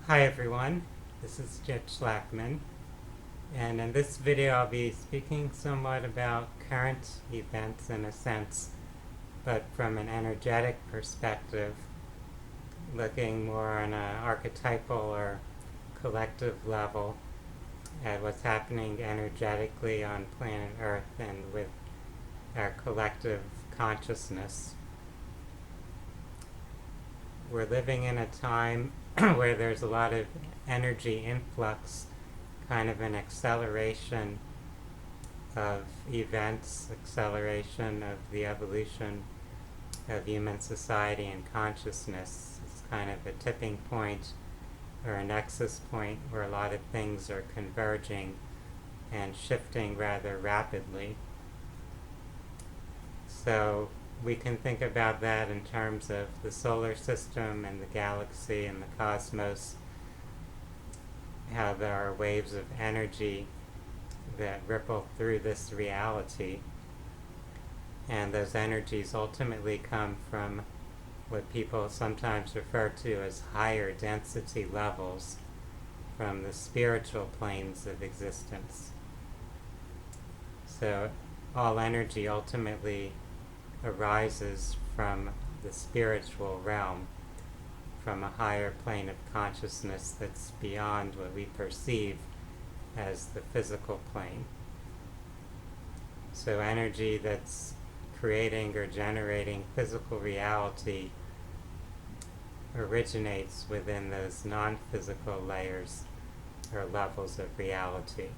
Hi everyone, this is Jet Schlackman, and in this video I'll be speaking somewhat about current events in a sense, but from an energetic perspective, looking more on an archetypal or collective level at what's happening energetically on planet Earth and with our collective consciousness. We're living in a time where there's a lot of energy influx, kind of an acceleration of events, acceleration of the evolution of human society and consciousness. It's kind of a tipping point or a nexus point where a lot of things are converging and shifting rather rapidly. So we can think about that in terms of the solar system and the galaxy and the cosmos, how there are waves of energy that ripple through this reality. And those energies ultimately come from what people sometimes refer to as higher density levels, from the spiritual planes of existence. So all energy ultimately arises from the spiritual realm, from a higher plane of consciousness that's beyond what we perceive as the physical plane. So energy that's creating or generating physical reality originates within those non-physical layers or levels of reality.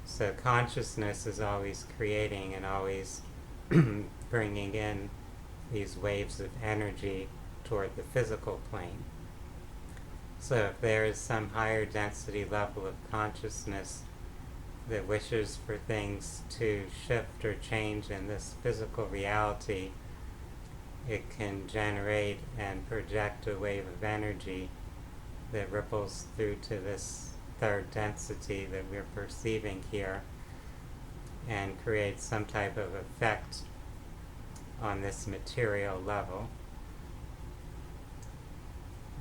So consciousness is always creating and always bringing in these waves of energy toward the physical plane. So if there is some higher density level of consciousness that wishes for things to shift or change in this physical reality, it can generate and project a wave of energy that ripples through to this third density that we're perceiving here and create some type of effect on this material level.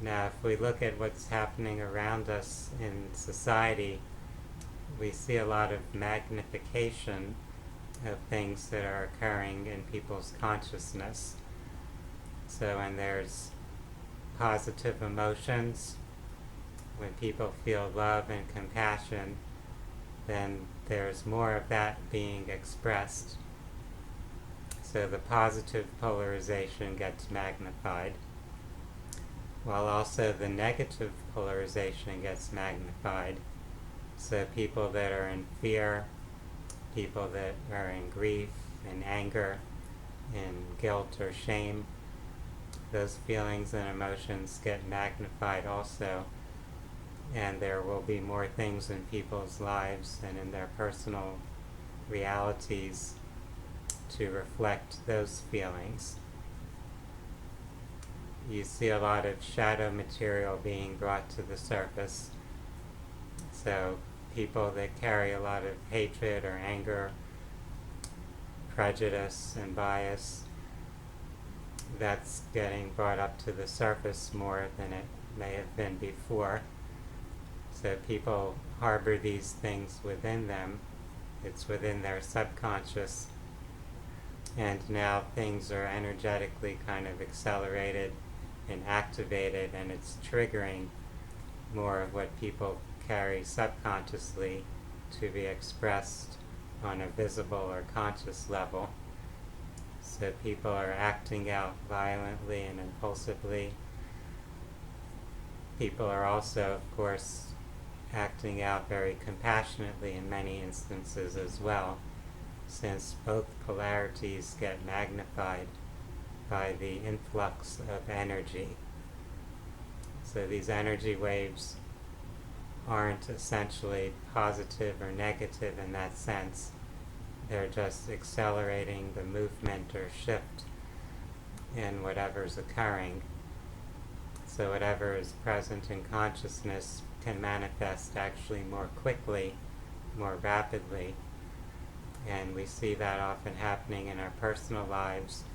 Now, if we look at what's happening around us in society, we see a lot of magnification of things that are occurring in people's consciousness. So when there's positive emotions, when people feel love and compassion, then there's more of that being expressed. So the positive polarization gets magnified, while also the negative polarization gets magnified. So people that are in fear, people that are in grief, in anger, in guilt or shame, those feelings and emotions get magnified also. And there will be more things in people's lives and in their personal realities to reflect those feelings. You see a lot of shadow material being brought to the surface. So people that carry a lot of hatred or anger, prejudice and bias, that's getting brought up to the surface more than it may have been before. So people harbor these things within them. It's within their subconscious. And now things are energetically kind of accelerated and activated, and it's triggering more of what people carry subconsciously to be expressed on a visible or conscious level. So people are acting out violently and impulsively. People are also, of course, acting out very compassionately in many instances as well, since both polarities get magnified by the influx of energy. So these energy waves aren't essentially positive or negative in that sense. They're just accelerating the movement or shift in whatever's occurring. So whatever is present in consciousness can manifest actually more quickly, more rapidly. And we see that often happening in our personal lives,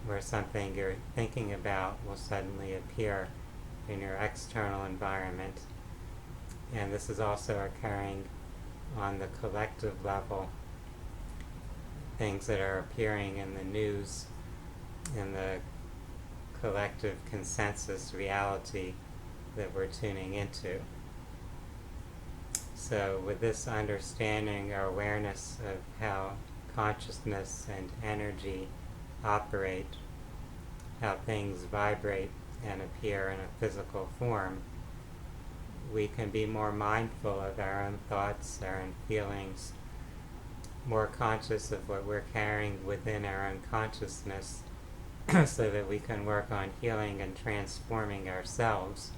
where something you're thinking about will suddenly appear in your external environment. And this is also occurring on the collective level. Things that are appearing in the news, in the collective consensus reality that we're tuning into. So with this understanding or awareness of how consciousness and energy operate, how things vibrate and appear in a physical form, we can be more mindful of our own thoughts, our own feelings, more conscious of what we're carrying within our own consciousness so that we can work on healing and transforming ourselves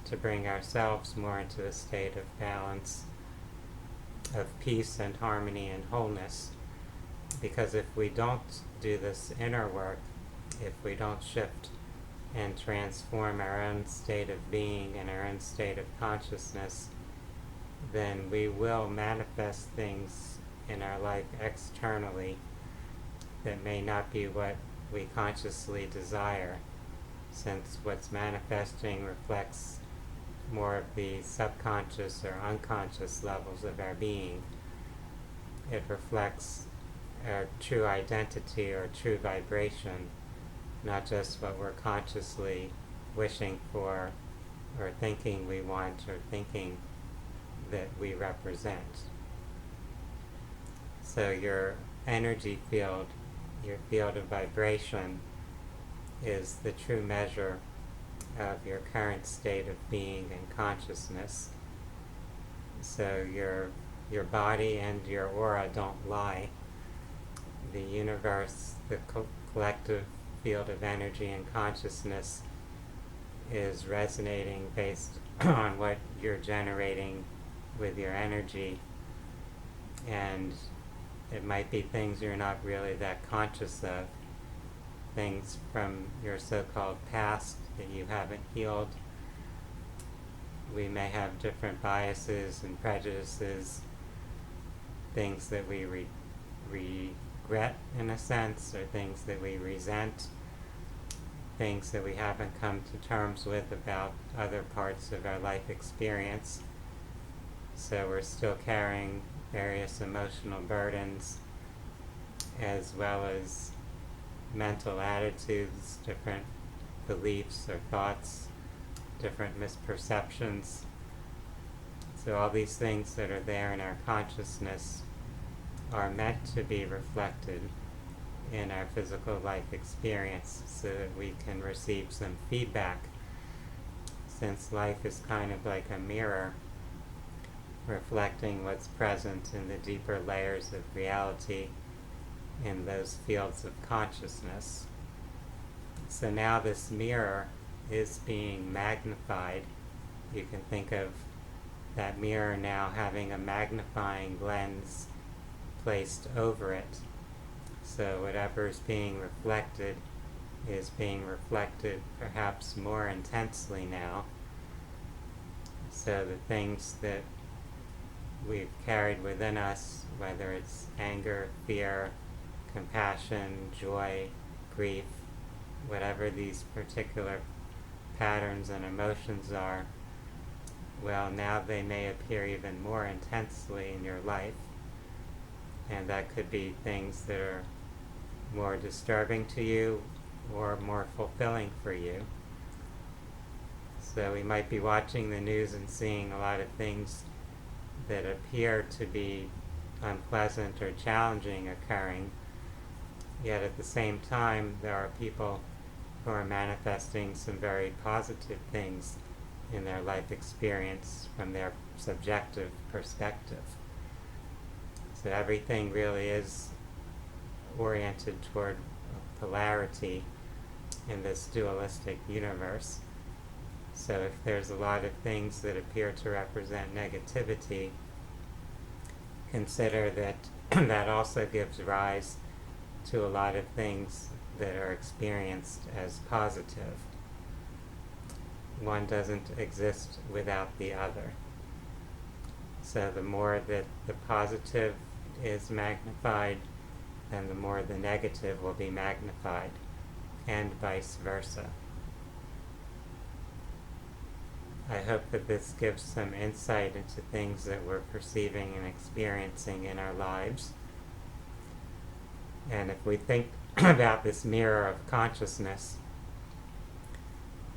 to bring ourselves more into a state of balance, of peace and harmony and wholeness. Because if we don't do this inner work, if we don't shift and transform our own state of being and our own state of consciousness, then we will manifest things in our life externally that may not be what we consciously desire, since what's manifesting reflects more of the subconscious or unconscious levels of our being. It reflects our true identity or true vibration, not just what we're consciously wishing for or thinking we want or thinking that we represent. So your energy field, your field of vibration, is the true measure of your current state of being and consciousness. So your body and your aura don't lie. The universe, the collective field of energy and consciousness is resonating based on what you're generating with your energy, and it might be things you're not really that conscious of, things from your so-called past that you haven't healed. We may have different biases and prejudices, things that we regret in a sense, or things that we resent, things that we haven't come to terms with about other parts of our life experience. So we're still carrying various emotional burdens, as well as mental attitudes, different beliefs or thoughts, different misperceptions. So all these things that are there in our consciousness are meant to be reflected in our physical life experience so that we can receive some feedback, since life is kind of like a mirror reflecting what's present in the deeper layers of reality in those fields of consciousness. So now this mirror is being magnified. You can think of that mirror now having a magnifying lens placed over it. So whatever is being reflected is being reflected perhaps more intensely now. So the things that we've carried within us, whether it's anger, fear, compassion, joy, grief, whatever these particular patterns and emotions are, well, now they may appear even more intensely in your life. And that could be things that are more disturbing to you or more fulfilling for you. So we might be watching the news and seeing a lot of things that appear to be unpleasant or challenging occurring, yet at the same time there are people who are manifesting some very positive things in their life experience from their subjective perspective. So everything really is oriented toward polarity in this dualistic universe. So if there's a lot of things that appear to represent negativity, consider that that also gives rise to a lot of things that are experienced as positive. One doesn't exist without the other. So the more that the positive is magnified, then the more the negative will be magnified, and vice versa. I hope that this gives some insight into things that we're perceiving and experiencing in our lives. And if we think about this mirror of consciousness,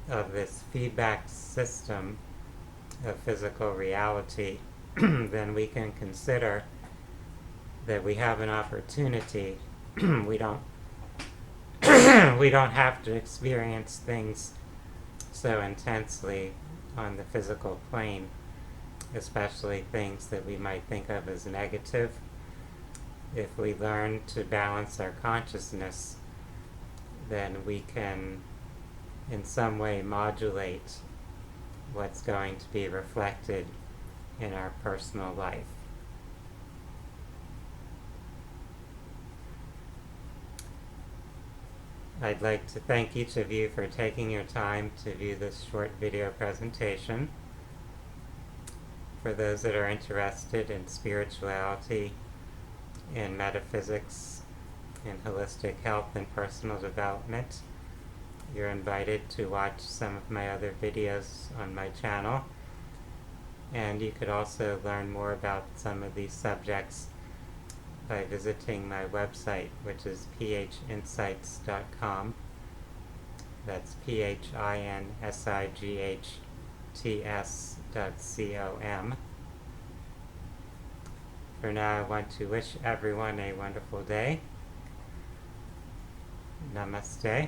of this feedback system of physical reality, then we can consider that we have an opportunity. we don't we don't have to experience things so intensely on the physical plane, especially things that we might think of as negative. If we learn to balance our consciousness, then we can in some way modulate what's going to be reflected in our personal life. I'd like to thank each of you for taking your time to view this short video presentation. For those that are interested in spirituality, in metaphysics, in holistic health and personal development, you're invited to watch some of my other videos on my channel. And you could also learn more about some of these subjects by visiting my website, which is phinsights.com. That's phinsights.com. For now, I want to wish everyone a wonderful day. Namaste.